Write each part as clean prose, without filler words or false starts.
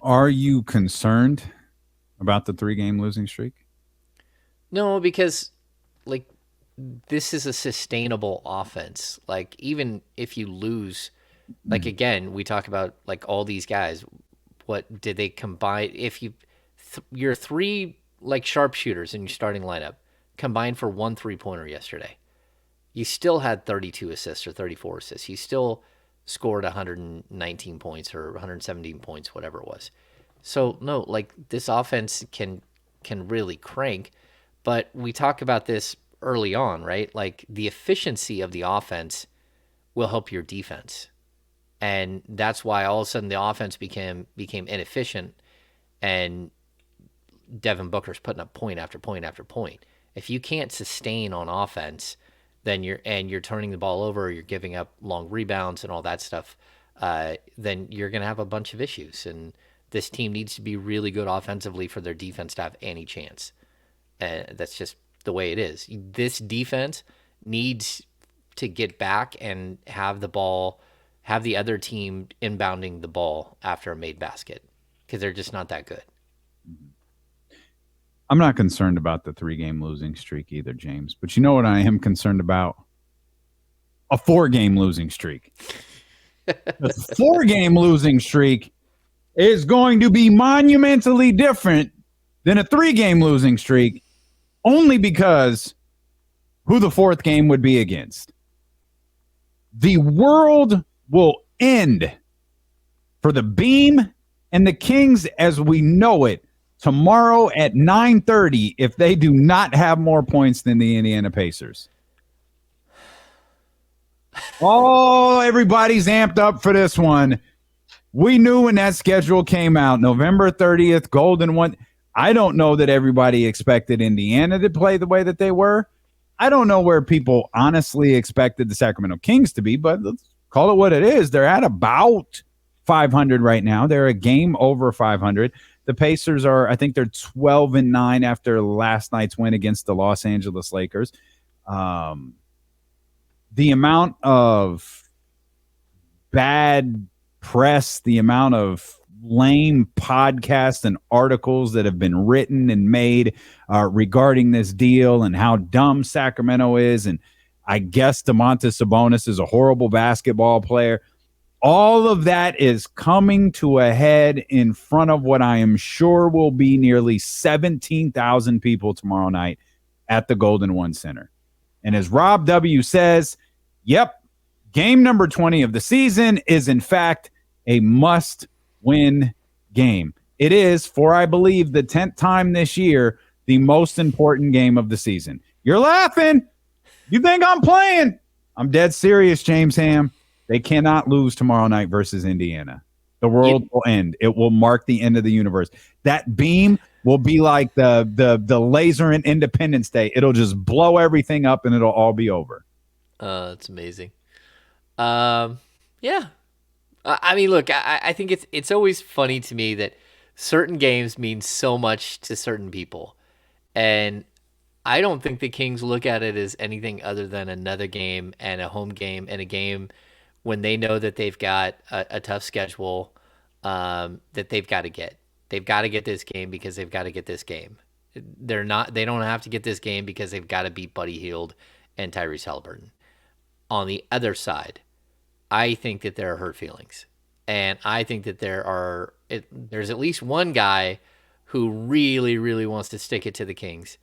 Are you concerned about the 3-game losing streak? No, because like this is a sustainable offense. Like even if you lose, like again, we talk about like all these guys. What did they combine? If your three like sharpshooters in your starting lineup combined for 1 3-pointer yesterday, you still had 32 assists or 34 assists. You still scored 119 points or 117 points, whatever it was. So no, like this offense can really crank, but we talk about this early on, right? Like the efficiency of the offense will help your defense. And that's why all of a sudden the offense became inefficient and Devin Booker's putting up point after point after point. If you can't sustain on offense, then you're turning the ball over, you're giving up long rebounds and all that stuff, then you're going to have a bunch of issues. And this team needs to be really good offensively for their defense to have any chance. That's just the way it is. This defense needs to get back and have the ball, have the other team inbounding the ball after a made basket because they're just not that good. I'm not concerned about the 3-game losing streak either, James. But you know what I am concerned about? A 4-game losing streak. The 4-game losing streak is going to be monumentally different than a 3-game losing streak, only because who the 4th game would be against. The world will end for the Beam and the Kings as we know it tomorrow at 9:30 if they do not have more points than the Indiana Pacers. Oh, everybody's amped up for this one. We knew when that schedule came out, November 30th, Golden One. I don't know that everybody expected Indiana to play the way that they were. I don't know where people honestly expected the Sacramento Kings to be, but let's call it what it is. They're at about 500 right now. They're a game over 500. The Pacers are, I think they're 12-9 after last night's win against the Los Angeles Lakers. The amount of bad press, the amount of lame podcasts and articles that have been written and made regarding this deal and how dumb Sacramento is. And I guess Domantas Sabonis is a horrible basketball player. All of that is coming to a head in front of what I am sure will be nearly 17,000 people tomorrow night at the Golden One Center. And as Rob W. says, yep, game number 20 of the season is, in fact, a must-win game. It is, for I believe, the 10th time this year, the most important game of the season. You're laughing. You think I'm playing? I'm dead serious, James Ham. They cannot lose tomorrow night versus Indiana. The world will end. It will mark the end of the universe. That beam will be like the laser in Independence Day. It'll just blow everything up and it'll all be over. That's amazing. Yeah. I mean, look, I think it's always funny to me that certain games mean so much to certain people. And I don't think the Kings look at it as anything other than another game and a home game and a game when they know that they've got a tough schedule that they've got to get. They've got to get this game because they've got to get this game. They don't have to get this game because they've got to beat Buddy Hield and Tyrese Halliburton. On the other side, I think that there are hurt feelings. And I think that there's at least one guy who really, really wants to stick it to the Kings.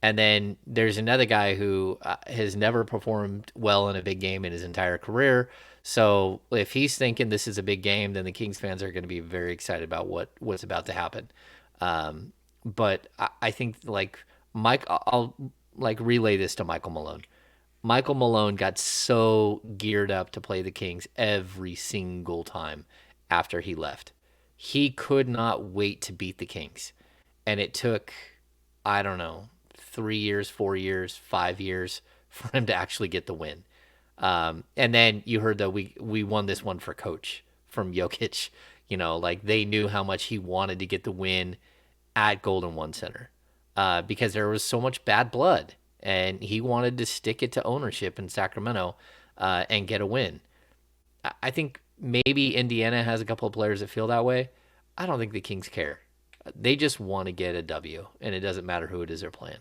And then there's another guy who has never performed well in a big game in his entire career. So if he's thinking this is a big game, then the Kings fans are going to be very excited about what's about to happen. But I think like Mike, I'll like relay this to Michael Malone. Michael Malone got so geared up to play the Kings every single time after he left. He could not wait to beat the Kings. And it took, I don't know, 3 years, 4 years, 5 years for him to actually get the win. And then you heard that we won this one for coach from Jokic. You know, like they knew how much he wanted to get the win at Golden One Center because there was so much bad blood. And he wanted to stick it to ownership in Sacramento and get a win. I think maybe Indiana has a couple of players that feel that way. I don't think the Kings care. They just want to get a W, and it doesn't matter who it is they're playing.